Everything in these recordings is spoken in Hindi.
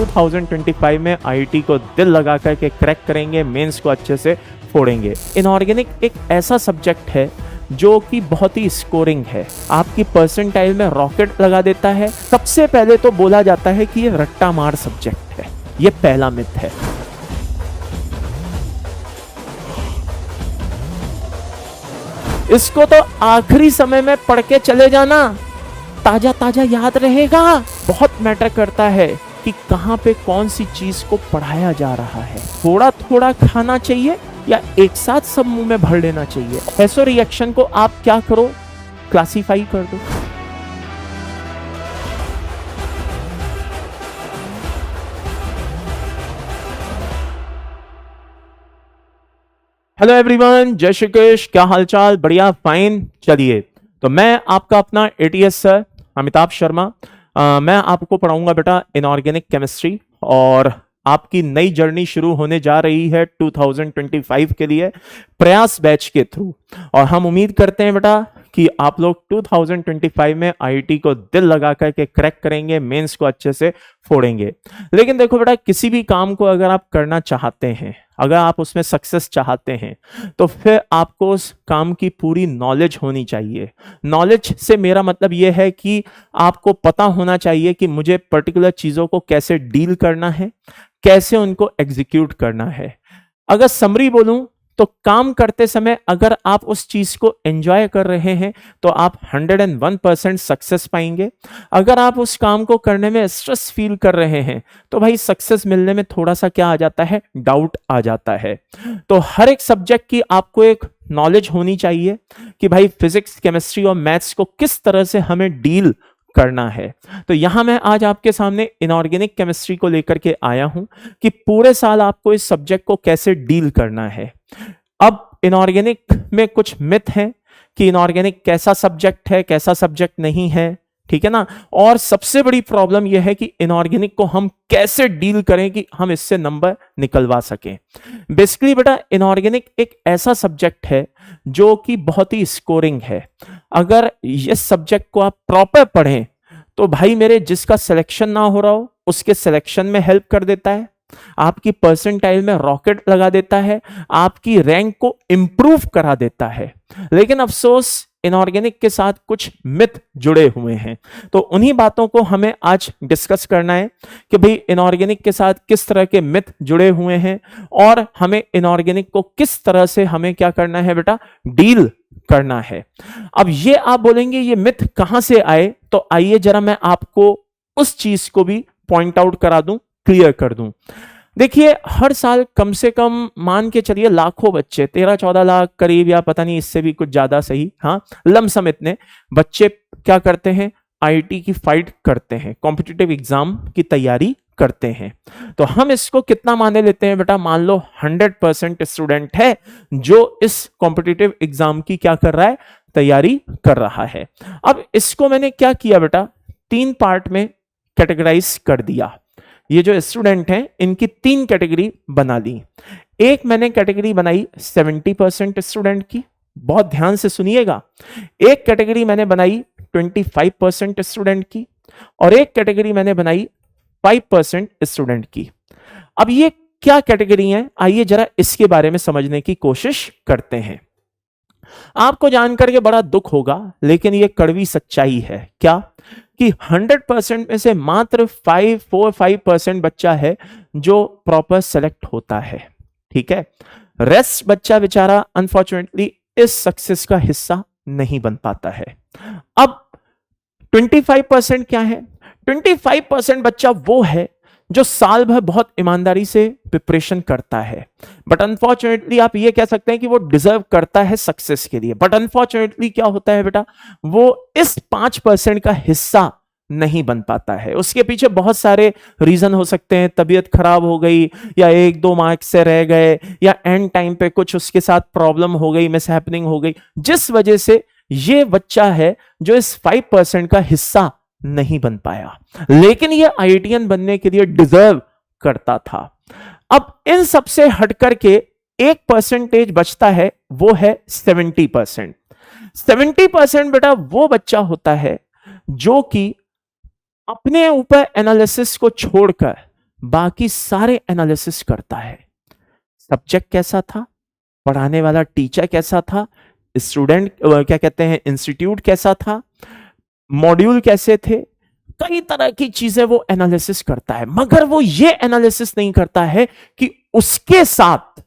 2025 में आईआईटी को दिल लगा करके क्रैक करेंगे, मेंस को अच्छे से फोड़ेंगे। इनऑर्गेनिक एक ऐसा सब्जेक्ट है जो कि बहुत ही स्कोरिंग है, आपकी परसेंटाइल में रॉकेट लगा देता है। सबसे पहले तो बोला जाता है कि ये रट्टा मार सब्जेक्ट है, ये पहला मिथ है। इसको तो आखिरी समय में पढ़ के चले जाना, ताजा ताजा याद रहेगा। बहुत मैटर करता है कि कहां पे कौन सी चीज को पढ़ाया जा रहा है। थोड़ा थोड़ा खाना चाहिए या एक साथ सब मुंह में भर लेना चाहिए। ऐसो रिएक्शन को आप क्या करो, क्लासिफाई कर दो। हेलो एवरीवन, जय श्री कृष्ण। क्या हालचाल? बढ़िया, फाइन। चलिए, तो मैं आपका अपना एटीएस सर अमिताभ शर्मा। मैं आपको पढ़ाऊंगा बेटा इनऑर्गेनिक केमिस्ट्री, और आपकी नई जर्नी शुरू होने जा रही है 2025 के लिए प्रयास बैच के थ्रू। और हम उम्मीद करते हैं बेटा कि आप लोग 2025 में आईआईटी को दिल लगा करके क्रैक करेंगे, मेंस को अच्छे से फोड़ेंगे। लेकिन देखो बेटा, किसी भी काम को अगर आप करना चाहते हैं, अगर आप उसमें सक्सेस चाहते हैं, तो फिर आपको उस काम की पूरी नॉलेज होनी चाहिए। नॉलेज से मेरा मतलब यह है कि आपको पता होना चाहिए कि मुझे पर्टिकुलर चीजों को कैसे डील करना है, कैसे उनको एग्जीक्यूट करना है। अगर समरी बोलूं तो काम करते समय अगर आप उस चीज को एंजॉय कर रहे हैं तो आप 101% सक्सेस पाएंगे। अगर आप उस काम को करने में स्ट्रेस फील कर रहे हैं तो भाई सक्सेस मिलने में थोड़ा सा क्या आ जाता है, डाउट आ जाता है। तो हर एक सब्जेक्ट की आपको एक नॉलेज होनी चाहिए कि भाई फिजिक्स, केमिस्ट्री और मैथ्स को किस तरह से हमें डील करना है। तो यहां मैं आज आपके सामने इनऑर्गेनिक केमिस्ट्री को लेकर के आया हूं कि पूरे साल आपको इस सब्जेक्ट को कैसे डील करना है। अब इनऑर्गेनिक में कुछ मिथ हैं कि इनऑर्गेनिक कैसा सब्जेक्ट है, कैसा सब्जेक्ट नहीं है, ठीक है ना। और सबसे बड़ी प्रॉब्लम यह है कि इनऑर्गेनिक को हम कैसे डील करें कि हम इससे नंबर निकलवा सकें। बेसिकली बेटा, इनऑर्गेनिक एक ऐसा सब्जेक्ट है जो कि बहुत ही स्कोरिंग है। अगर इस सब्जेक्ट को आप प्रॉपर पढ़ें तो भाई मेरे, जिसका सिलेक्शन ना हो रहा हो उसके सिलेक्शन में हेल्प कर देता है, आपकी परसेंटाइल में रॉकेट लगा देता है, आपकी रैंक को इंप्रूव करा देता है। लेकिन अफसोस इनऑर्गेनिक के साथ कुछ मिथ जुड़े हुए हैं। तो उन्हीं बातों को हमें आज डिस्कस करना है कि भाई इनऑर्गेनिक के साथ किस तरह के मिथ जुड़े हुए हैं और हमें इनऑर्गेनिक को किस तरह से हमें क्या करना है बेटा, डील करना है। अब ये आप बोलेंगे ये मिथ कहां से आए, तो आइए जरा मैं आपको उस चीज को भी पॉइंट आउट करा दूं, क्लियर कर दूं। देखिए, हर साल कम से कम मान के चलिए लाखों बच्चे, 13-14 लाख करीब, या पता नहीं इससे भी कुछ ज्यादा सही, हाँ लमसम इतने बच्चे क्या करते हैं, आईआईटी की फाइट करते हैं, कॉम्पिटिटिव एग्जाम की तैयारी करते हैं। तो हम इसको कितना माने लेते हैं बेटा, मान लो 100% स्टूडेंट है जो इस कॉम्पिटिटिव एग्जाम की क्या कर रहा है, तैयारी कर रहा है। अब इसको मैंने क्या किया बेटा, 3 पार्ट में कैटेगराइज कर दिया। ये जो स्टूडेंट हैं इनकी 3 कैटेगरी बना ली। एक मैंने कैटेगरी बनाई 70% स्टूडेंट की, बहुत ध्यान से सुनिएगा। एक कैटेगरी मैंने बनाई 25% स्टूडेंट की, और एक कैटेगरी मैंने बनाई 5% स्टूडेंट की। अब ये क्या कैटेगरी है, आइए जरा इसके बारे में समझने की कोशिश करते हैं। आपको जानकर के बड़ा दुख होगा, लेकिन ये कड़वी सच्चाई है क्या, कि 100% में से मात्र 4-5% बच्चा है जो प्रॉपर सेलेक्ट होता है, ठीक है। रेस्ट बच्चा बेचारा अनफॉर्चुनेटली इस सक्सेस का हिस्सा नहीं बन पाता है। अब 25% क्या है, 25% बच्चा वो है जो साल भर बहुत ईमानदारी से प्रिपरेशन करता है, बट अनफॉर्चुनेटली आप ये कह सकते हैं कि वो डिजर्व करता है सक्सेस के लिए, बट अनफॉर्चुनेटली क्या होता है बेटा, वो इस 5% का हिस्सा नहीं बन पाता है। उसके पीछे बहुत सारे रीजन हो सकते हैं, तबीयत खराब हो गई, या 1-2 मार्क्स से रह गए, या एंड टाइम पे कुछ उसके साथ प्रॉब्लम हो गई, मिस हैपनिंग हो गई, जिस वजह से ये बच्चा है जो इस 5% का हिस्सा नहीं बन पाया, लेकिन ये आईआईटीएन बनने के लिए डिजर्व करता था। अब इन सबसे हटकर के एक परसेंटेज बचता है, वो है 70%। 70% बेटा वो बच्चा होता है जो कि अपने ऊपर एनालिसिस को छोड़कर बाकी सारे एनालिसिस करता है। सब्जेक्ट कैसा था, पढ़ाने वाला टीचर कैसा था, स्टूडेंट क्या कहते हैं इंस्टीट्यूट कैसा था, मॉड्यूल कैसे थे, कई तरह की चीजें वो एनालिसिस करता है, मगर वो ये एनालिसिस नहीं करता है कि उसके साथ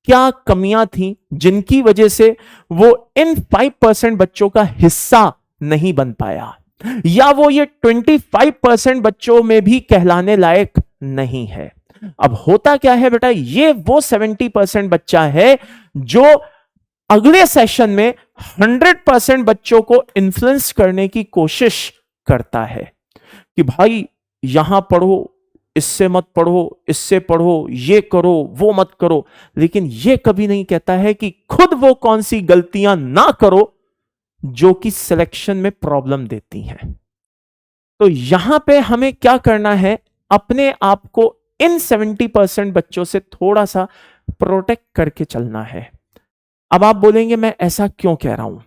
क्या कमियां थी जिनकी वजह से वो इन 5% बच्चों का हिस्सा नहीं बन पाया, या वो ये 25% बच्चों में भी कहलाने लायक नहीं है। अब होता क्या है बेटा, ये वो 70% बच्चा है जो अगले सेशन में 100% बच्चों को इन्फ्लुएंस करने की कोशिश करता है कि भाई यहां पढ़ो, इससे मत पढ़ो, इससे पढ़ो, ये करो, वो मत करो, लेकिन ये कभी नहीं कहता है कि खुद वो कौन सी गलतियां ना करो जो कि सिलेक्शन में प्रॉब्लम देती हैं। तो यहां पे हमें क्या करना है, अपने आप को इन 70% बच्चों से थोड़ा सा प्रोटेक्ट करके चलना है। अब आप बोलेंगे मैं ऐसा क्यों कह रहा हूं,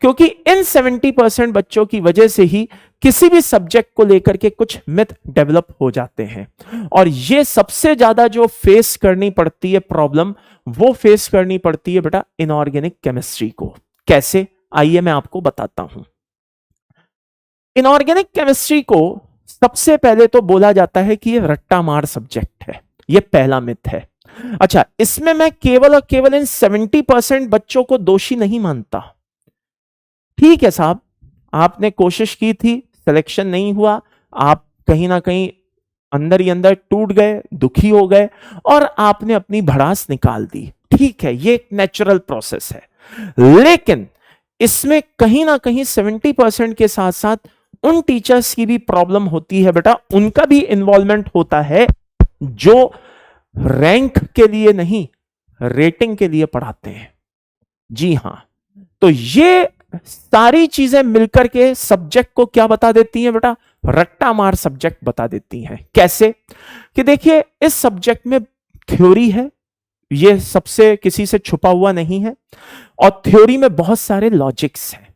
क्योंकि इन 70% बच्चों की वजह से ही किसी भी सब्जेक्ट को लेकर के कुछ मिथ डेवलप हो जाते हैं, और ये सबसे ज्यादा जो फेस करनी पड़ती है प्रॉब्लम, वो फेस करनी पड़ती है बेटा इनऑर्गेनिक केमिस्ट्री को। कैसे, आइए मैं आपको बताता हूं। इनऑर्गेनिक केमिस्ट्री को सबसे पहले तो बोला जाता है कि ये रट्टा मार सब्जेक्ट है, ये पहला मिथ है। अच्छा, इसमें मैं केवल और केवल इन 70% बच्चों को दोषी नहीं मानता। ठीक है साहब, आपने कोशिश की थी, सिलेक्शन नहीं हुआ, आप कहीं ना कहीं अंदर ही अंदर टूट गए, दुखी हो गए और आपने अपनी भड़ास निकाल दी। ठीक है, ये एक नेचुरल प्रोसेस है, लेकिन इसमें कहीं ना कहीं 70% के साथ साथ उन टीचर्स की भी प्रॉब्लम होती है बेटा, उनका भी इन्वॉल्वमेंट होता है जो रैंक के लिए नहीं, रेटिंग के लिए पढ़ाते हैं। जी हां, तो ये सारी चीजें मिलकर के सब्जेक्ट को क्या बता देती हैं बेटा, रट्टा मार सब्जेक्ट बता देती हैं। कैसे कि देखिए, इस सब्जेक्ट में थ्योरी है, ये सबसे किसी से छुपा हुआ नहीं है, और थ्योरी में बहुत सारे लॉजिक्स हैं।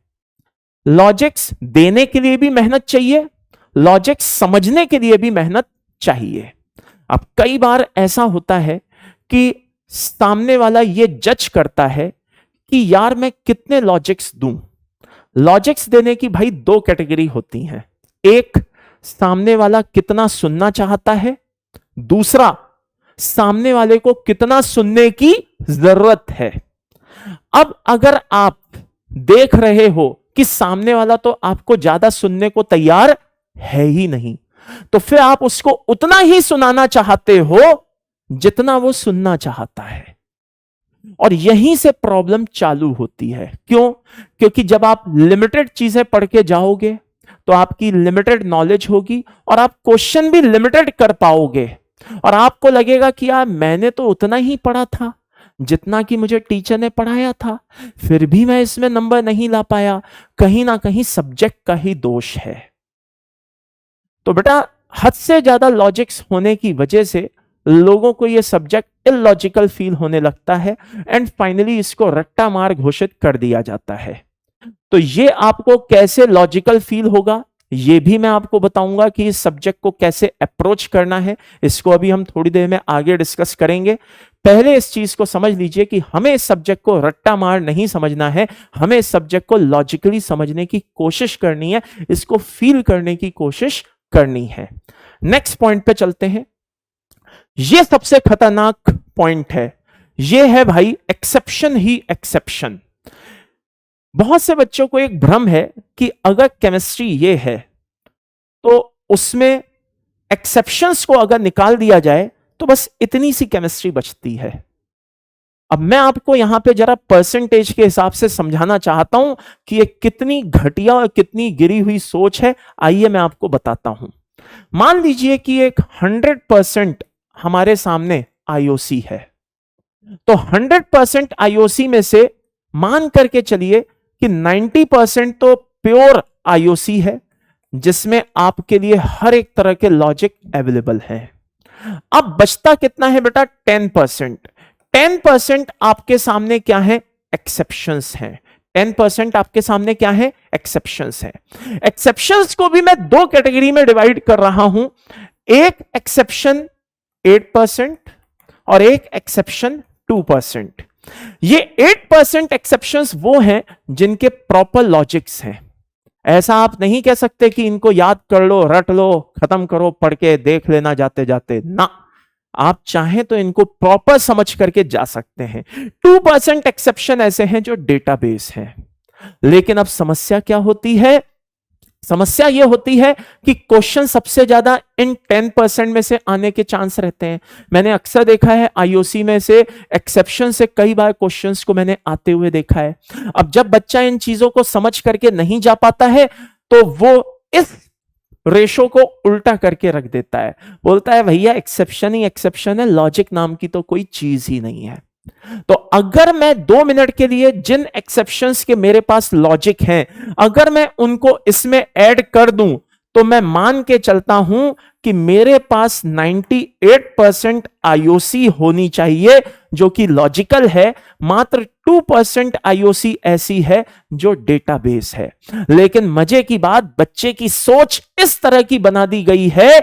लॉजिक्स देने के लिए भी मेहनत चाहिए, लॉजिक्स समझने के लिए भी मेहनत चाहिए। अब कई बार ऐसा होता है कि सामने वाला ये जज करता है कि यार मैं कितने लॉजिक्स दूं। लॉजिक्स देने की भाई दो कैटेगरी होती हैं, एक सामने वाला कितना सुनना चाहता है, दूसरा सामने वाले को कितना सुनने की जरूरत है। अब अगर आप देख रहे हो कि सामने वाला तो आपको ज्यादा सुनने को तैयार है ही नहीं, तो फिर आप उसको उतना ही सुनाना चाहते हो जितना वो सुनना चाहता है, और यहीं से प्रॉब्लम चालू होती है। क्यों? क्योंकि जब आप लिमिटेड चीजें पढ़ के जाओगे तो आपकी लिमिटेड नॉलेज होगी और आप क्वेश्चन भी लिमिटेड कर पाओगे, और आपको लगेगा कि यार मैंने तो उतना ही पढ़ा था जितना कि मुझे टीचर ने पढ़ाया था, फिर भी मैं इसमें नंबर नहीं ला पाया। कहीं ना कहीं सब्जेक्ट का ही दोष है। तो बेटा, हद से ज्यादा लॉजिक्स होने की वजह से लोगों को यह सब्जेक्ट इलॉजिकल फील होने लगता है, एंड फाइनली इसको रट्टा मार घोषित कर दिया जाता है। तो ये आपको कैसे लॉजिकल फील होगा, ये भी मैं आपको बताऊंगा कि इस सब्जेक्ट को कैसे अप्रोच करना है। इसको अभी हम थोड़ी देर में आगे डिस्कस करेंगे। पहले इस चीज को समझ लीजिए कि हमें इस सब्जेक्ट को रट्टा मार नहीं समझना है, हमें इस सब्जेक्ट को लॉजिकली समझने की कोशिश करनी है, इसको फील करने की कोशिश करनी है। नेक्स्ट पॉइंट पे चलते हैं। यह सबसे खतरनाक पॉइंट है, यह है भाई एक्सेप्शन ही एक्सेप्शन। बहुत से बच्चों को एक भ्रम है कि अगर केमिस्ट्री ये है तो उसमें एक्सेप्शंस को अगर निकाल दिया जाए तो बस इतनी सी केमिस्ट्री बचती है। अब मैं आपको यहां पे जरा परसेंटेज के हिसाब से समझाना चाहता हूं कि ये कितनी घटिया और कितनी गिरी हुई सोच है। आइए मैं आपको बताता हूं। मान लीजिए कि एक 100% हमारे सामने आईओसी है, तो 100% आईओसी में से मान करके चलिए कि 90% तो प्योर आईओसी है, जिसमें आपके लिए हर एक तरह के लॉजिक अवेलेबल है। अब बचता कितना है बेटा? 10%। 10% आपके सामने क्या है? एक्सेप्शंस हैं। 10% आपके सामने क्या है? एक्सेप्शंस है। एक्सेप्शंस को भी मैं दो कैटेगरी में डिवाइड कर रहा हूं। एक एक्सेप्शन 8% और एक एक्सेप्शन 2%। ये 8% एक्सेप्शंस वो हैं जिनके प्रॉपर लॉजिक्स हैं। ऐसा आप नहीं कह सकते कि इनको याद कर लो, रट लो, खत्म करो, पढ़ के देख लेना जाते जाते ना। आप चाहें तो इनको प्रॉपर समझ करके जा सकते हैं। 2% एक्सेप्शन ऐसे हैं जो डेटाबेस हैं। लेकिन अब समस्या क्या होती है? समस्या यह होती है कि क्वेश्चन सबसे ज्यादा इन 10% में से आने के चांस रहते हैं। मैंने अक्सर देखा है आईओसी में से एक्सेप्शन से कई बार क्वेश्चंस को मैंने आते हुए देखा है। अब जब बच्चा इन चीजों को समझ करके नहीं जा पाता है तो वो इस रेशो को उल्टा करके रख देता है, बोलता है भैया एक्सेप्शन ही एक्सेप्शन है, लॉजिक नाम की तो कोई चीज ही नहीं है। तो अगर मैं 2 मिनट के लिए जिन एक्सेप्शंस के मेरे पास लॉजिक हैं, अगर मैं उनको इसमें ऐड कर दूं तो मैं मान के चलता हूं कि मेरे पास 98% आईओसी होनी चाहिए जो कि लॉजिकल है, मात्र 2% आईओसी ऐसी है जो डेटाबेस है। लेकिन मजे की बात, बच्चे की सोच इस तरह की बना दी गई है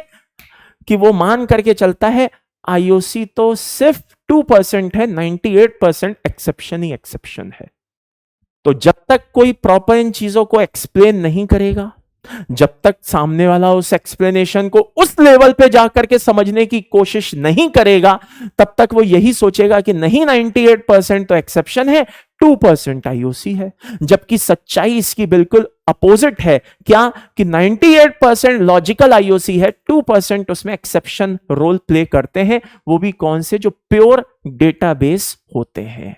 कि वो मान करके चलता है आईओसी तो सिर्फ 2% है, 98% एक्सेप्शन ही एक्सेप्शन है। तो जब तक कोई प्रॉपर इन चीजों को एक्सप्लेन नहीं करेगा, जब तक सामने वाला उस एक्सप्लेनेशन को उस लेवल पे जाकर के समझने की कोशिश नहीं करेगा, तब तक वो यही सोचेगा कि नहीं 98% तो एक्सेप्शन है, 2% आईओसी है। जबकि सच्चाई इसकी बिल्कुल अपोजिट है। क्या कि 98% लॉजिकल आईओसी है, 2% उसमें एक्सेप्शन रोल प्ले करते हैं। वो भी कौन से? जो प्योर डेटाबेस होते हैं।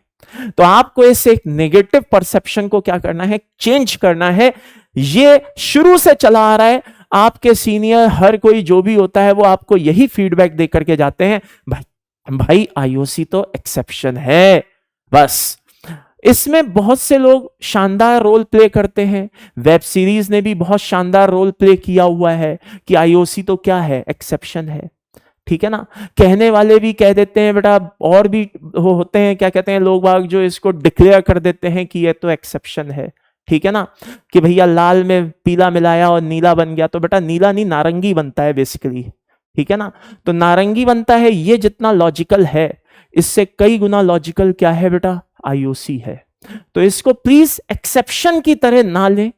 तो आपको इस एक नेगेटिव परसेप्शन को क्या करना है? चेंज करना है। ये शुरू से चला आ रहा है। आपके सीनियर हर कोई जो भी होता है वो आपको यही फीडबैक दे करके जाते हैं, भाई आईओसी तो एक्सेप्शन है। बस इसमें बहुत से लोग शानदार रोल प्ले करते हैं। वेब सीरीज ने भी बहुत शानदार रोल प्ले किया हुआ है कि आईओसी तो क्या है? एक्सेप्शन है। ठीक है ना? कहने वाले भी कह देते हैं बेटा, और भी होते हैं, क्या कहते हैं लोग बाग, जो इसको डिक्लेयर कर देते हैं कि ये तो एक्सेप्शन है। ठीक है ना? कि भैया लाल में पीला मिलाया और नीला बन गया, तो बेटा नीला नहीं नारंगी बनता है बेसिकली। ठीक है ना? तो नारंगी बनता है। ये जितना लॉजिकल है, इससे कई गुना लॉजिकल क्या है बेटा? आईओसी है। तो इसको प्लीज एक्सेप्शन की तरह ना लें।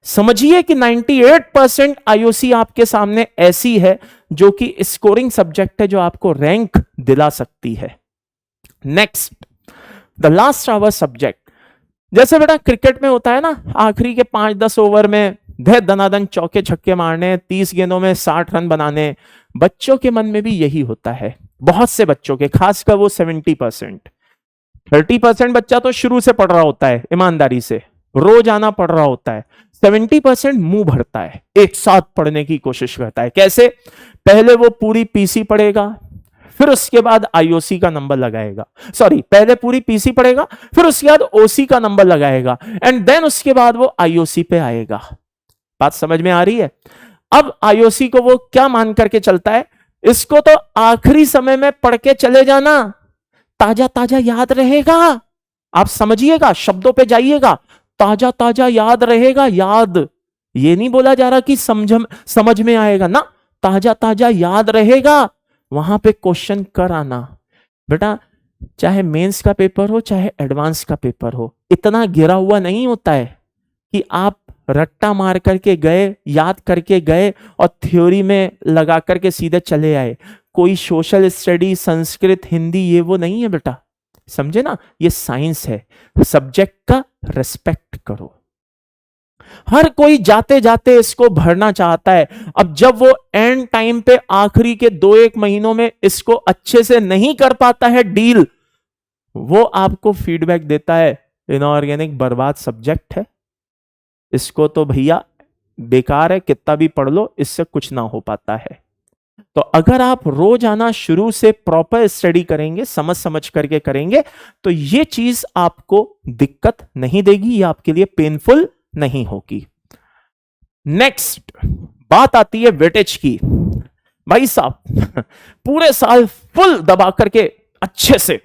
समझिए कि 98% आईओसी आपके सामने ऐसी है जो कि स्कोरिंग सब्जेक्ट है, जो आपको रैंक दिला सकती है। Next, the last hour subject. जैसे बेटा क्रिकेट में होता है ना, आखिरी के 5-10 ओवर में धै दनादन चौके छक्के मारने, 30 गेंदों में 60 रन बनाने। बच्चों के मन में भी यही होता है, बहुत से बच्चों के, खासकर वो 70%। 30% बच्चा तो शुरू से पढ़ रहा होता है, ईमानदारी से रोज आना पढ़ रहा होता है। 70% मुंह भरता है, एक साथ पढ़ने की कोशिश करता है। कैसे? पहले वो पूरी पीसी पढ़ेगा, फिर उसके बाद आईओसी का नंबर लगाएगा। सॉरी, पहले पूरी पीसी पढ़ेगा, फिर उसके बाद ओसी का नंबर लगाएगा, एंड देन उसके बाद वो आईओसी पे आएगा। बात समझ में आ रही है? अब आईओसी को वो क्या मान करके चलता है? इसको तो आखिरी समय में पढ़ के चले जाना, ताजा ताजा याद रहेगा। आप समझिएगा, शब्दों पे जाइएगा, ताजा ताजा याद रहेगा। याद ये नहीं बोला जा रहा कि समझ में आएगा ना, ताजा ताजा याद रहेगा। वहां पे क्वेश्चन कर आना बेटा, चाहे मेंस का पेपर हो चाहे एडवांस का पेपर हो, इतना गिरा हुआ नहीं होता है कि आप रट्टा मार करके गए, याद करके गए और थ्योरी में लगा करके सीधे चले आए। कोई सोशल स्टडी, संस्कृत, हिंदी, ये वो नहीं है बेटा, समझे ना? ये साइंस है। सब्जेक्ट का रिस्पेक्ट करो। हर कोई जाते जाते इसको भरना चाहता है। अब जब वो एंड टाइम पे आखिरी के 2-1 महीनों में इसको अच्छे से नहीं कर पाता है डील, वो आपको फीडबैक देता है, इनऑर्गेनिक बर्बाद सब्जेक्ट है, इसको तो भैया बेकार है, कितना भी पढ़ लो इससे कुछ ना हो पाता है। तो अगर आप रोज आना शुरू से प्रॉपर स्टडी करेंगे, समझ समझ करके करेंगे, तो ये चीज आपको दिक्कत नहीं देगी, ये आपके लिए पेनफुल नहीं होगी। नेक्स्ट बात आती है वेटेज की। भाई साहब पूरे साल फुल दबा करके अच्छे से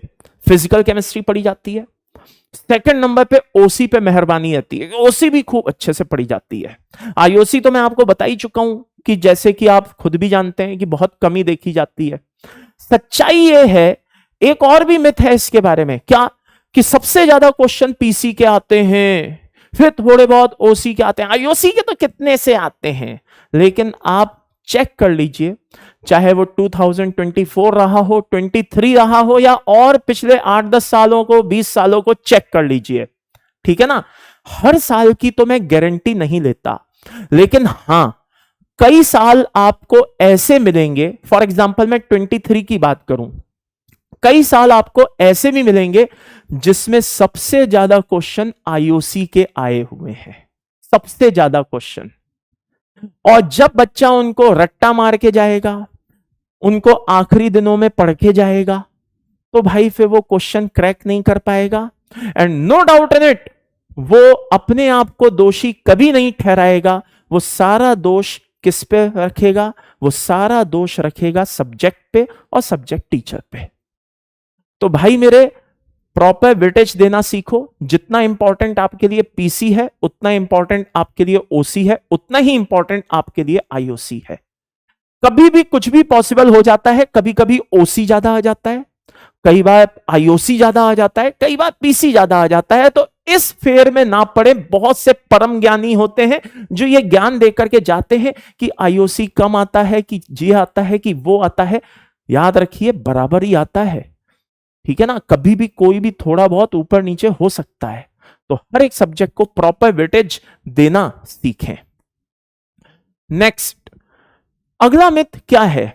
फिजिकल केमिस्ट्री पढ़ी जाती है। सेकंड नंबर पे ओसी पे मेहरबानी आती है, ओसी भी खूब अच्छे से पढ़ी जाती है। आईओसी तो मैं आपको बता ही चुका हूं कि जैसे कि आप खुद भी जानते हैं कि बहुत कमी देखी जाती है। सच्चाई ये है, एक और भी मिथ है इसके बारे में, क्या कि सबसे ज्यादा क्वेश्चन पीसी के आते हैं, फिर थोड़े बहुत ओसी के आते हैं, आईओसी के तो कितने से आते हैं। लेकिन आप चेक कर लीजिए, चाहे वो 2024 रहा हो, 23 रहा हो, या और पिछले 8-10 सालों को, 20 सालों को चेक कर लीजिए, ठीक है ना। हर साल की तो मैं गारंटी नहीं लेता, लेकिन हां कई साल आपको ऐसे मिलेंगे, फॉर एग्जांपल मैं 23 की बात करूं, कई साल आपको ऐसे भी मिलेंगे जिसमें सबसे ज्यादा क्वेश्चन आईओसी के आए हुए हैं, सबसे ज्यादा क्वेश्चन। और जब बच्चा उनको रट्टा मार के जाएगा, उनको आखिरी दिनों में पढ़ के जाएगा, तो भाई फिर वो क्वेश्चन क्रैक नहीं कर पाएगा। And no doubt in it, वो अपने आप को दोषी कभी नहीं ठहराएगा। वो सारा दोष किस पे रखेगा? वो सारा दोष रखेगा सब्जेक्ट पे और सब्जेक्ट टीचर पे। तो भाई मेरे, प्रॉपर वेटेज देना सीखो। जितना इंपॉर्टेंट आपके लिए पीसी है, उतना इंपॉर्टेंट आपके लिए ओसी है, उतना ही इंपॉर्टेंट आपके लिए आईओसी है। कभी भी कुछ भी पॉसिबल हो जाता है, कभी कभी ओसी ज्यादा आ जाता है, कई बार आईओसी ज्यादा आ जाता है, कई बार पीसी ज्यादा आ जाता है। तो इस फेर में ना पड़े। बहुत से परम ज्ञानी होते हैं जो ये ज्ञान देकर के जाते हैं कि आईओसी कम आता है, कि जी आता है, कि वो आता है। याद रखिए, बराबर ही आता है, ठीक है ना। कभी भी कोई भी थोड़ा बहुत ऊपर नीचे हो सकता है। तो हर एक सब्जेक्ट को प्रॉपर वेटेज देना सीखें। नेक्स्ट, अगला मिथ क्या है?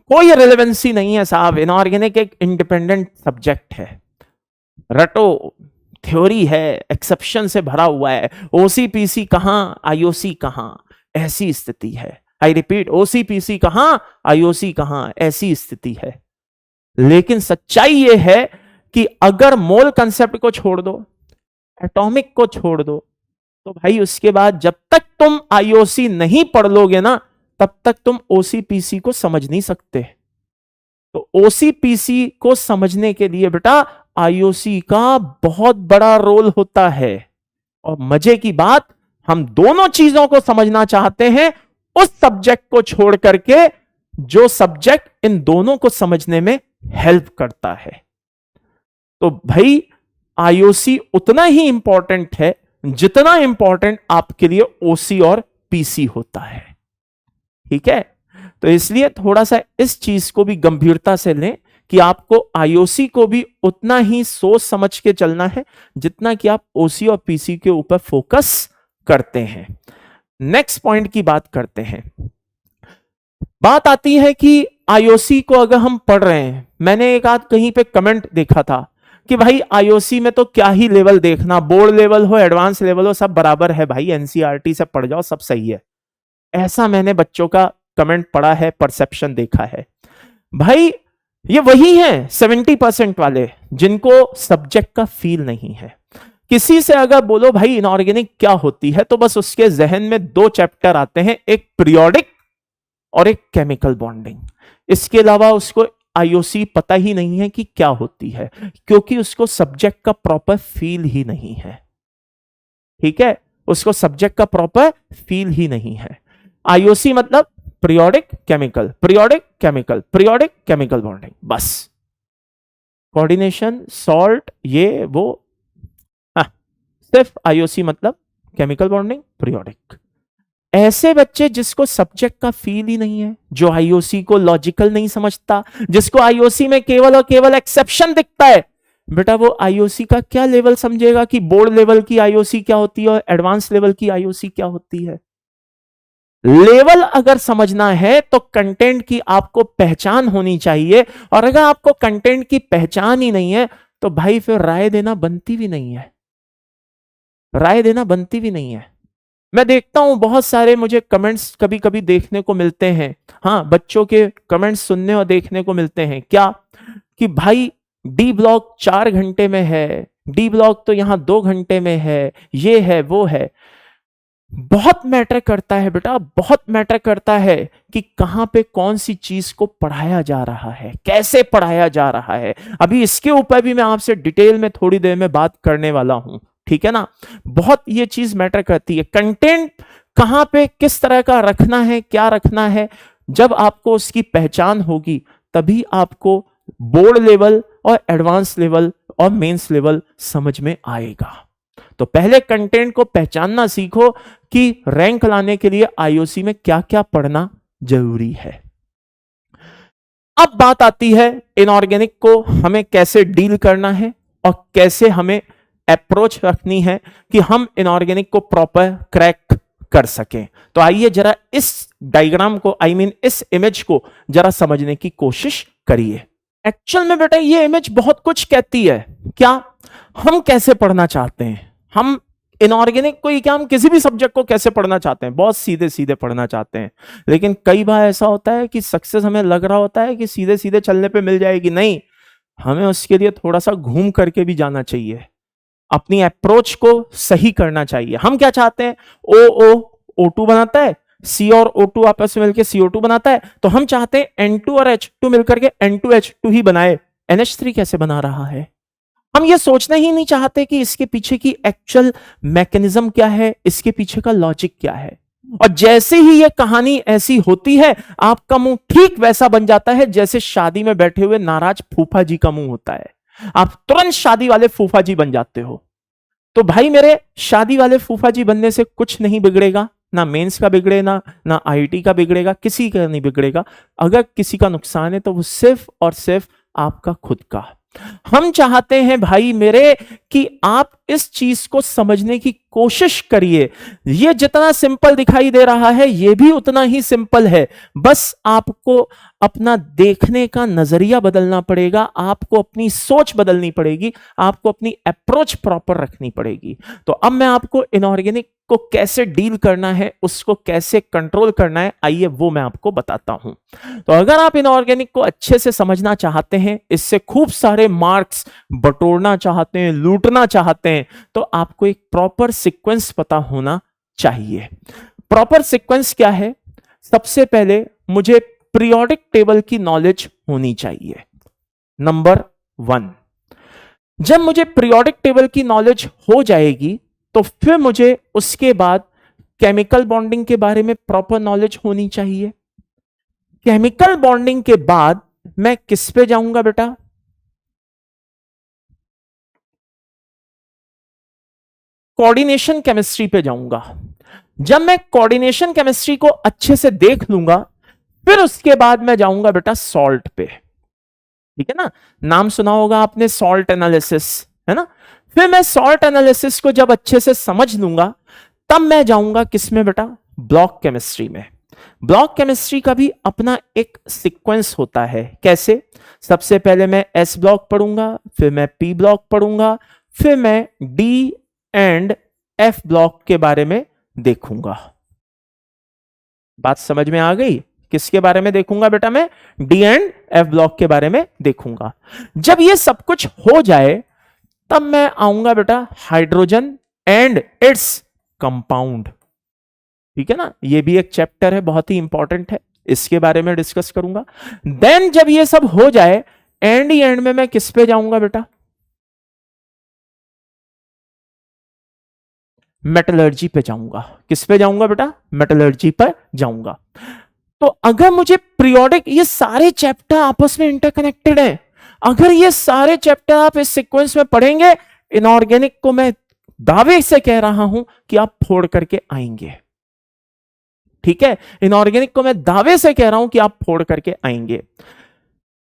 कोई रेलेवेंसी नहीं है साहब, इनऑर्गेनिक एक इंडिपेंडेंट सब्जेक्ट है, रटो, थ्योरी है, एक्सेप्शन से भरा हुआ है। ओसीपीसी कहां, आईओसी कहां, ऐसी स्थिति है। आई रिपीट, ओसीपीसी कहां, आईओसी कहां, ऐसी स्थिति है। लेकिन सच्चाई यह है कि अगर मोल कंसेप्ट को छोड़ दो, एटॉमिक को छोड़ दो, तो भाई उसके बाद जब तक तुम आईओसी नहीं पढ़ लोगे ना, तब तक तुम ओसीपीसी को समझ नहीं सकते। तो ओसीपीसी को समझने के लिए बेटा आईओसी का बहुत बड़ा रोल होता है। और मजे की बात, हम दोनों चीजों को समझना चाहते हैं उस सब्जेक्ट को छोड़ करके जो सब्जेक्ट इन दोनों को समझने में हेल्प करता है। तो भाई आईओसी उतना ही इंपॉर्टेंट है जितना इंपॉर्टेंट आपके लिए ओसी और पीसी होता है, ठीक है। तो इसलिए थोड़ा सा इस चीज को भी गंभीरता से लें कि आपको आईओसी को भी उतना ही सोच समझ के चलना है जितना कि आप ओसी और पीसी के ऊपर फोकस करते हैं। नेक्स्ट पॉइंट की बात करते हैं। बात आती है कि आईओसी को अगर हम पढ़ रहे हैं, मैंने एक आध कहीं पे कमेंट देखा था कि भाई आईओसी में तो क्या ही लेवल देखना, बोर्ड लेवल हो, एडवांस लेवल हो, सब बराबर है भाई, एनसीईआरटी से पढ़ जाओ, सब सही है। ऐसा मैंने बच्चों का कमेंट पढ़ा है, परसेप्शन देखा है। भाई ये वही है 70% वाले जिनको सब्जेक्ट का फील नहीं है। किसी से अगर बोलो भाई इनऑर्गेनिक क्या होती है, तो बस उसके जहन में 2 चैप्टर आते हैं, एक पीरियोडिक और एक केमिकल बॉन्डिंग। इसके अलावा उसको आईओसी पता ही नहीं है कि क्या होती है, क्योंकि उसको सब्जेक्ट का प्रॉपर फील ही नहीं है, ठीक है। उसको सब्जेक्ट का प्रॉपर फील ही नहीं है। आईओसी मतलब periodic chemical, periodic chemical, periodic chemical bonding, बस कोऑर्डिनेशन, सॉल्ट, ये वो, सिर्फ आईओसी मतलब केमिकल बॉन्डिंग, पीरियोडिक। ऐसे बच्चे जिसको सब्जेक्ट का फील ही नहीं है, जो आईओसी को लॉजिकल नहीं समझता, जिसको आईओसी में केवल और केवल एक्सेप्शन दिखता है, बेटा वो आईओसी का क्या लेवल समझेगा कि बोर्ड लेवल की आईओसी क्या होती है और एडवांस लेवल की आईओसी क्या होती है। लेवल अगर समझना है तो कंटेंट की आपको पहचान होनी चाहिए, और अगर आपको कंटेंट की पहचान ही नहीं है तो भाई फिर राय देना बनती भी नहीं है, राय देना बनती भी नहीं है। मैं देखता हूं बहुत सारे मुझे कमेंट्स कभी कभी देखने को मिलते हैं, हाँ बच्चों के कमेंट्स सुनने और देखने को मिलते हैं, क्या कि भाई डी ब्लॉक 4 घंटे में है, डी ब्लॉक तो यहां 2 घंटे में है, ये है वो है। बहुत मैटर करता है बेटा, बहुत मैटर करता है कि कहां पे कौन सी चीज को पढ़ाया जा रहा है, कैसे पढ़ाया जा रहा है। अभी इसके ऊपर भी मैं आपसे डिटेल में थोड़ी देर में बात करने वाला हूं, ठीक है ना। बहुत ये चीज मैटर करती है। कंटेंट कहां पे किस तरह का रखना है, क्या रखना है, जब आपको उसकी पहचान होगी तभी आपको बोर्ड लेवल और एडवांस लेवल और मेंस लेवल समझ में आएगा। तो पहले कंटेंट को पहचानना सीखो कि रैंक लाने के लिए आईओसी में क्या क्या पढ़ना जरूरी है। अब बात आती है इनऑर्गेनिक को हमें कैसे डील करना है और कैसे हमें अप्रोच रखनी है कि हम इनऑर्गेनिक को प्रॉपर क्रैक कर सकें। तो आइए जरा इस डायग्राम को इस इमेज को जरा समझने की कोशिश करिए। एक्चुअल में बेटा ये इमेज बहुत कुछ कहती है। क्या हम कैसे पढ़ना चाहते हैं, हम इनऑर्गेनिक को, क्या हम किसी भी सब्जेक्ट को कैसे पढ़ना चाहते हैं, बहुत सीधे सीधे पढ़ना चाहते हैं। लेकिन कई बार ऐसा होता है कि सक्सेस हमें लग रहा होता है कि सीधे सीधे चलने पे मिल जाएगी, नहीं, हमें उसके लिए थोड़ा सा घूम करके भी जाना चाहिए, अपनी अप्रोच को सही करना चाहिए। हम क्या चाहते हैं, O2 बनाता है, C और O2 आपस में मिलकर CO2 बनाता है, तो हम चाहते हैं N2 और H2 मिलकर के N2H2 ही बनाए। NH3 कैसे बना रहा है, हम ये सोचना ही नहीं चाहते कि इसके पीछे की एक्चुअल मैकेनिज्म क्या है, इसके पीछे का लॉजिक क्या है। और जैसे ही ये कहानी ऐसी होती है, आपका मुंह ठीक वैसा बन जाता है जैसे शादी में बैठे हुए नाराज फूफा जी का मुंह होता है। आप तुरंत शादी वाले फूफा जी बन जाते हो। तो भाई मेरे, शादी वाले फूफा जी बनने से कुछ नहीं बिगड़ेगा, ना मेंस का बिगड़ेगा, ना आईटी का बिगड़ेगा, किसी का नहीं बिगड़ेगा। अगर किसी का नुकसान है तो वो सिर्फ और सिर्फ आपका खुद का। हम चाहते हैं भाई मेरे कि आप इस चीज को समझने की कोशिश करिए। ये जितना सिंपल दिखाई दे रहा है ये भी उतना ही सिंपल है, बस आपको अपना देखने का नजरिया बदलना पड़ेगा, आपको अपनी सोच बदलनी पड़ेगी, आपको अपनी अप्रोच प्रॉपर रखनी पड़ेगी। तो अब मैं आपको इनऑर्गेनिक को कैसे डील करना है, उसको कैसे कंट्रोल करना है, आइए वो मैं आपको बताता हूं। तो अगर आप इनऑर्गेनिक को अच्छे से समझना चाहते हैं, इससे खूब सारे मार्क्स बटोरना चाहते हैं, लूटना चाहते हैं, तो आपको एक प्रॉपर सीक्वेंस पता होना चाहिए। प्रॉपर सीक्वेंस क्या है, सबसे पहले मुझे पीरियोडिक टेबल की नॉलेज होनी चाहिए, नंबर 1। जब मुझे पीरियोडिक टेबल की नॉलेज हो जाएगी तो फिर मुझे उसके बाद केमिकल बॉन्डिंग के बारे में प्रॉपर नॉलेज होनी चाहिए। केमिकल बॉन्डिंग के बाद मैं किस पे जाऊंगा बेटा, कोऑर्डिनेशन केमिस्ट्री पे जाऊंगा। जब मैं कोऑर्डिनेशन केमिस्ट्री को अच्छे से देख लूंगा, फिर उसके बाद मैं जाऊंगा बेटा सॉल्ट पे। ठीक है ना, नाम सुना होगा आपने सॉल्ट एनालिसिस, है ना। फिर मैं सॉल्ट एनालिसिस को जब अच्छे से समझ लूंगा, तब मैं जाऊंगा किसमें बेटा, ब्लॉक केमिस्ट्री में। ब्लॉक केमिस्ट्री का भी अपना एक सीक्वेंस होता है। कैसे, सबसे पहले मैं S ब्लॉक पढ़ूंगा, फिर मैं P ब्लॉक पढ़ूंगा, फिर मैं D एंड F ब्लॉक के बारे में देखूंगा। बात समझ में आ गई, किसके बारे में देखूंगा बेटा, मैं D एंड F ब्लॉक के बारे में देखूंगा। जब ये सब कुछ हो जाए तब मैं आऊंगा बेटा हाइड्रोजन एंड इट्स कंपाउंड। ठीक है ना, ये भी एक चैप्टर है, बहुत ही इंपॉर्टेंट है, इसके बारे में डिस्कस करूंगा। देन जब ये सब हो जाए, एंड में मैं किस पे जाऊंगा बेटा, मेटलर्जी पे जाऊंगा। किस पे जाऊंगा बेटा, मेटलर्जी पर जाऊंगा। तो अगर मुझे पीरियोडिक, ये सारे चैप्टर आपस में इंटरकनेक्टेड हैं, अगर ये सारे चैप्टर आप इस सीक्वेंस में पढ़ेंगे, इनऑर्गेनिक को मैं दावे से कह रहा हूं कि आप फोड़ करके आएंगे। ठीक है, इनऑर्गेनिक को मैं दावे से कह रहा हूं कि आप फोड़ करके आएंगे।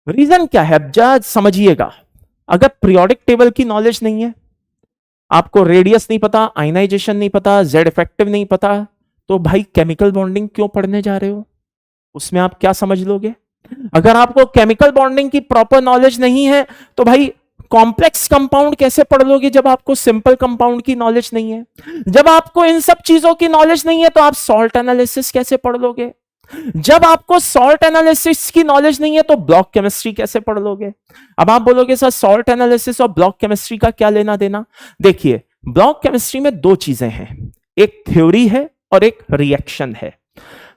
रीजन क्या है, अब जा समझिएगा। अगर पीरियोडिक टेबल की नॉलेज नहीं है, आपको रेडियस नहीं पता, आयनाइजेशन नहीं पता, जेड इफेक्टिव नहीं पता, तो भाई केमिकल बॉन्डिंग क्यों पढ़ने जा रहे हो, उसमें आप क्या समझ लोगे। अगर आपको केमिकल बॉन्डिंग की प्रॉपर नॉलेज नहीं है, तो भाई कॉम्प्लेक्स कंपाउंड कैसे पढ़ लोगे जब आपको सिंपल कंपाउंड की नॉलेज नहीं है। जब आपको इन सब चीजों की नॉलेज नहीं है तो आप सॉल्ट एनालिसिस कैसे पढ़ लोगे। जब आपको सॉल्ट एनालिसिस की नॉलेज नहीं है तो ब्लॉक केमिस्ट्री कैसे पढ़ लोगे। अब आप बोलोगे सर सॉल्ट एनालिसिस और ब्लॉक केमिस्ट्री का क्या लेना देना। देखिए, ब्लॉक केमिस्ट्री में दो चीजें हैं, एक थ्योरी है और एक रिएक्शन है।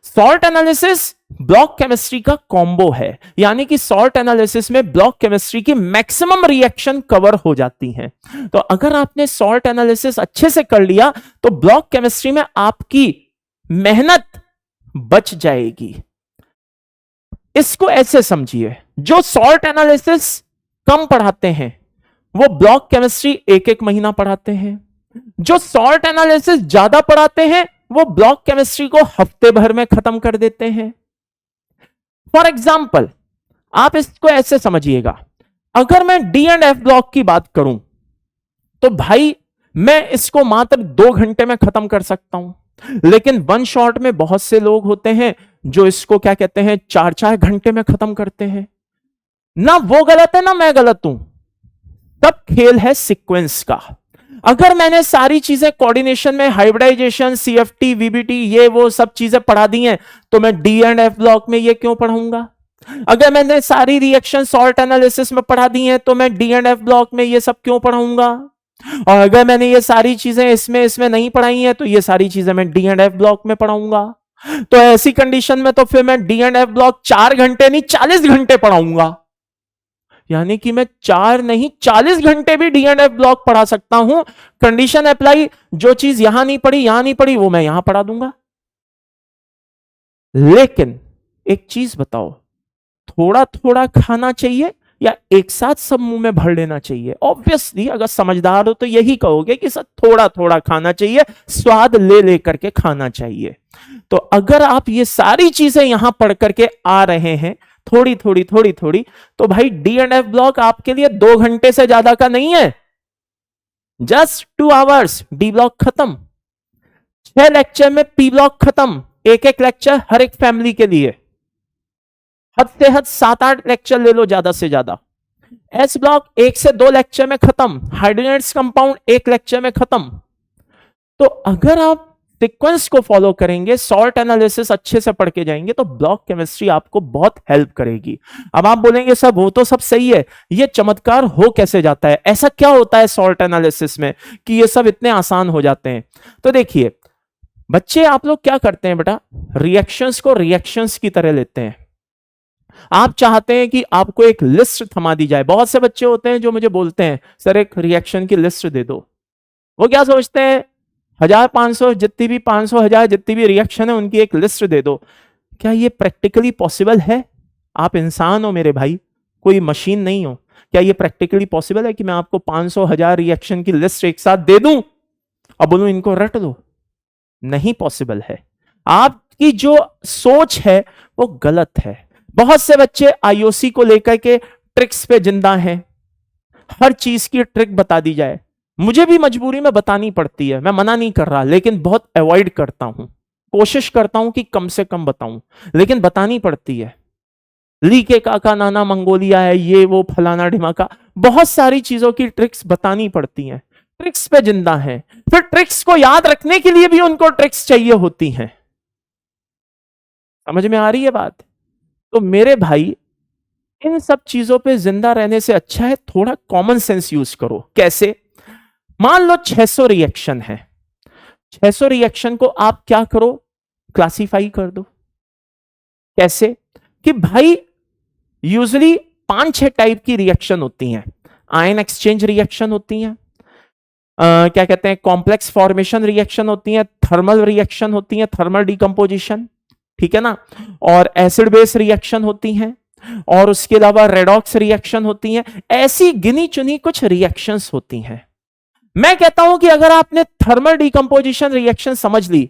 सॉल्ट एनालिसिस ब्लॉक केमिस्ट्री का कॉम्बो है, यानी कि सॉल्ट एनालिसिस में ब्लॉक केमिस्ट्री की मैक्सिमम रिएक्शन कवर हो जाती हैं। तो अगर आपने सॉल्ट एनालिसिस अच्छे से कर लिया तो ब्लॉक केमिस्ट्री में आपकी मेहनत बच जाएगी। इसको ऐसे समझिए, जो सॉल्ट एनालिसिस कम पढ़ाते हैं वो ब्लॉक केमिस्ट्री एक एक महीना पढ़ाते हैं, जो सॉल्ट एनालिसिस ज्यादा पढ़ाते हैं वो ब्लॉक केमिस्ट्री को हफ्ते भर में खत्म कर देते हैं। फॉर एग्जाम्पल आप इसको ऐसे समझिएगा, अगर मैं डी एंड एफ ब्लॉक की बात करूं तो भाई मैं इसको मात्र 2 घंटे में खत्म कर सकता हूं, लेकिन वन शॉट में बहुत से लोग होते हैं जो इसको क्या कहते हैं 4-4 घंटे में खत्म करते हैं। ना वो गलत है ना मैं गलत हूं, तब खेल है सीक्वेंस का। अगर मैंने सारी चीजें कोऑर्डिनेशन में हाइब्रिडाइजेशन, सीएफटी, वीबीटी, ये वो सब चीजें पढ़ा दी हैं, तो मैं डी एंड एफ ब्लॉक में ये क्यों पढ़ाऊंगा? अगर मैंने सारी रिएक्शन सॉल्ट एनालिसिस में पढ़ा दी हैं तो मैं डी एंड एफ ब्लॉक में ये सब क्यों पढ़ाऊंगा? और अगर मैंने ये सारी चीजें इसमें नहीं पढ़ाई हैं तो ये सारी चीजें मैं डी एंड एफ ब्लॉक में पढ़ाऊंगा। तो ऐसी कंडीशन में तो फिर मैं डी एंड एफ ब्लॉक 4 घंटे नहीं 40 घंटे पढ़ाऊंगा। यानी कि मैं 4 नहीं 40 घंटे भी डी एंड एफ ब्लॉक पढ़ा सकता हूं। कंडीशन अप्लाई, जो चीज यहां नहीं पढ़ी वो मैं यहां पढ़ा दूंगा। लेकिन एक चीज बताओ, थोड़ा थोड़ा खाना चाहिए या एक साथ सब मुंह में भर लेना चाहिए? ऑब्वियसली अगर समझदार हो तो यही कहोगे कि सर थोड़ा थोड़ा खाना चाहिए, स्वाद ले लेकर के खाना चाहिए। तो अगर आप ये सारी चीजें यहां पढ़ करके आ रहे हैं थोड़ी थोड़ी थोड़ी थोड़ी, तो भाई डी एंड एफ ब्लॉक आपके लिए 2 घंटे से ज्यादा का नहीं है। जस्ट 2 आवर्स डी ब्लॉक खत्म, 6 लेक्चर में पी ब्लॉक खत्म, एक एक लेक्चर हर एक फैमिली के लिए, हद से हद 7-8 लेक्चर ले लो ज्यादा से ज्यादा। एस ब्लॉक 1 से 2 लेक्चर में खत्म, हाइड्रोजनेट्स कंपाउंड 1 लेक्चर में खत्म। तो अगर आप सीक्वेंस को फॉलो करेंगे, सॉल्ट एनालिसिस अच्छे से पढ़ के जाएंगे, तो ब्लॉक केमिस्ट्री आपको बहुत हेल्प करेगी। अब आप बोलेंगे सब वो तो सब सही है, ये चमत्कार हो कैसे जाता है? ऐसा क्या होता है सॉल्ट एनालिसिस में कि ये सब इतने आसान हो जाते हैं? तो देखिए बच्चे, आप लोग क्या करते हैं बेटा, रिएक्शंस को रिएक्शंस की तरह लेते हैं। आप चाहते हैं कि आपको एक लिस्ट थमा दी जाए। बहुत से बच्चे होते हैं जो मुझे बोलते हैं सर एक रिएक्शन की लिस्ट दे दो। वो क्या सोचते हैं 1500 जितनी भी 500 1000 जितनी भी रिएक्शन है उनकी एक लिस्ट दे दो। क्या ये प्रैक्टिकली पॉसिबल है? आप इंसान हो मेरे भाई, कोई मशीन नहीं हो। क्या ये प्रैक्टिकली पॉसिबल है कि मैं आपको 500 1000 रिएक्शन की लिस्ट एक साथ दे दूं और बोलूं इनको रट लो? नहीं पॉसिबल है। आपकी जो सोच है वो गलत है। बहुत से बच्चे आईओसी को लेकर के ट्रिक्स पे जिंदा हैं, हर चीज की ट्रिक बता दी जाए। मुझे भी मजबूरी में बतानी पड़ती है, मैं मना नहीं कर रहा, लेकिन बहुत अवॉइड करता हूं, कोशिश करता हूं कि कम से कम बताऊं, लेकिन बतानी पड़ती है। ली के काका नाना मंगोलिया है, ये वो फलाना ढिमाका, बहुत सारी चीजों की ट्रिक्स बतानी पड़ती हैं। ट्रिक्स पे जिंदा है, फिर ट्रिक्स को याद रखने के लिए भी उनको ट्रिक्स चाहिए होती हैं। समझ में आ रही है बात? तो मेरे भाई, इन सब चीजों पे जिंदा रहने से अच्छा है थोड़ा कॉमन सेंस यूज करो। कैसे? मान लो 600 रिएक्शन है, 600 रिएक्शन को आप क्या करो, क्लासिफाई कर दो। कैसे? कि भाई यूजुअली 5-6 टाइप की रिएक्शन होती हैं। आयन एक्सचेंज रिएक्शन होती हैं, क्या कहते हैं, कॉम्प्लेक्स फॉर्मेशन रिएक्शन होती हैं, थर्मल रिएक्शन होती हैं, थर्मल डिकम्पोजिशन, ठीक है ना, और एसिड बेस रिएक्शन होती हैं, और उसके अलावा रेडॉक्स रिएक्शन होती हैं। ऐसी गिनी चुनी कुछ रिएक्शंस होती हैं। मैं कहता हूं कि अगर आपने थर्मल डिकम्पोजिशन रिएक्शन समझ ली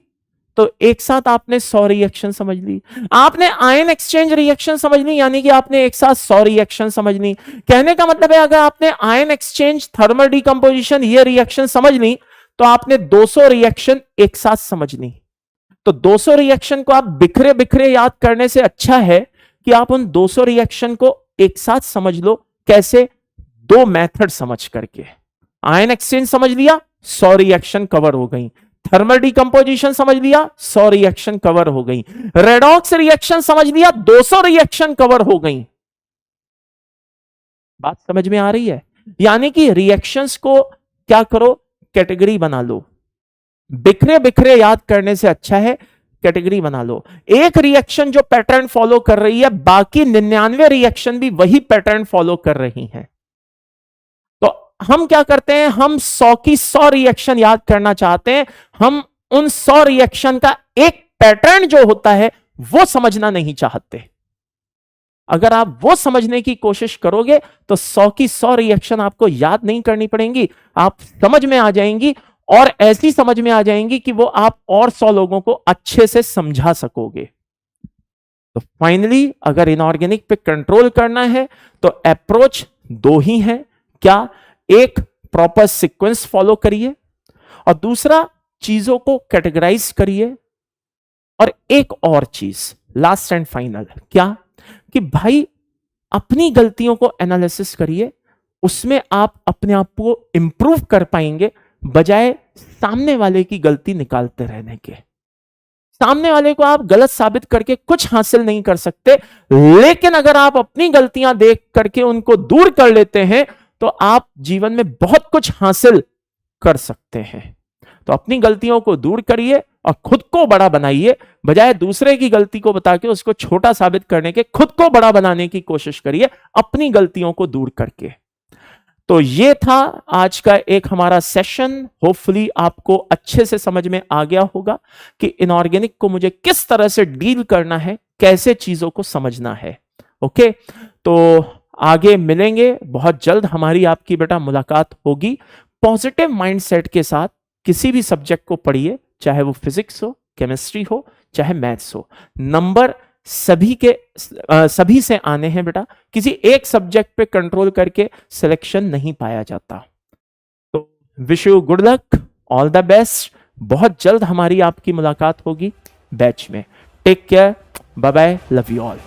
तो एक साथ आपने 100 रिएक्शन समझ ली। आपने आयन एक्सचेंज रिएक्शन समझ ली, यानी कि आपने एक साथ 100 रिएक्शन समझ ली। कहने का मतलब है अगर आपने आयन एक्सचेंज, थर्मल डिकम्पोजिशन ये रिएक्शन समझ ली तो आपने 200 रिएक्शन एक साथ समझ ली। तो 200 रिएक्शन को आप बिखरे बिखरे याद करने से अच्छा है कि आप उन 200 रिएक्शन को एक साथ समझ लो। कैसे? 2 मेथड समझ करके। आयन एक्सचेंज समझ लिया, 100 रिएक्शन कवर हो गई। थर्मल डिकम्पोजिशन समझ लिया, 100 रिएक्शन कवर हो गई। रेडॉक्स रिएक्शन समझ लिया, 200 रिएक्शन कवर हो गई। बात समझ में आ रही है? यानी कि रिएक्शंस को क्या करो, कैटेगरी बना लो। बिखरे बिखरे याद करने से अच्छा है कैटेगरी बना लो। एक रिएक्शन जो पैटर्न फॉलो कर रही है, बाकी 99 रिएक्शन भी वही पैटर्न फॉलो कर रही हैं। तो हम क्या करते हैं, हम 100 की 100 रिएक्शन याद करना चाहते हैं। हम उन 100 रिएक्शन का एक पैटर्न जो होता है वो समझना नहीं चाहते। अगर आप वो समझने की कोशिश करोगे तो 100 की 100 रिएक्शन आपको याद नहीं करनी पड़ेंगी, आप समझ में आ जाएंगी, और ऐसी समझ में आ जाएंगी कि वो आप और 100 लोगों को अच्छे से समझा सकोगे। तो फाइनली अगर इनऑर्गेनिक पे कंट्रोल करना है तो अप्रोच दो ही है। क्या? एक, प्रॉपर सीक्वेंस फॉलो करिए, और दूसरा, चीजों को कैटेगराइज करिए। और एक और चीज, लास्ट एंड फाइनल, क्या? कि भाई अपनी गलतियों को एनालिसिस करिए, उसमें आप अपने आप को इंप्रूव कर पाएंगे, बजाय सामने वाले की गलती निकालते रहने के। सामने वाले को आप गलत साबित करके कुछ हासिल नहीं कर सकते, लेकिन अगर आप अपनी गलतियां देख करके उनको दूर कर लेते हैं तो आप जीवन में बहुत कुछ हासिल कर सकते हैं। तो अपनी गलतियों को दूर करिए और खुद को बड़ा बनाइए, बजाय दूसरे की गलती को बता के उसको छोटा साबित करने के खुद को बड़ा बनाने की कोशिश करिए अपनी गलतियों को दूर करके। तो ये था आज का एक हमारा सेशन। होपफुली आपको अच्छे से समझ में आ गया होगा कि इनऑर्गेनिक को मुझे किस तरह से डील करना है, कैसे चीजों को समझना है। ओके, तो आगे मिलेंगे बहुत जल्द, हमारी आपकी बेटा मुलाकात होगी। पॉजिटिव माइंडसेट के साथ किसी भी सब्जेक्ट को पढ़िए, चाहे वो फिजिक्स हो, केमिस्ट्री हो, चाहे मैथ्स हो। नंबर सभी से आने हैं बेटा, किसी एक सब्जेक्ट पे कंट्रोल करके सिलेक्शन नहीं पाया जाता। तो wish you good luck, all the best. बहुत जल्द हमारी आपकी मुलाकात होगी बैच में। Take care, bye bye, love you all.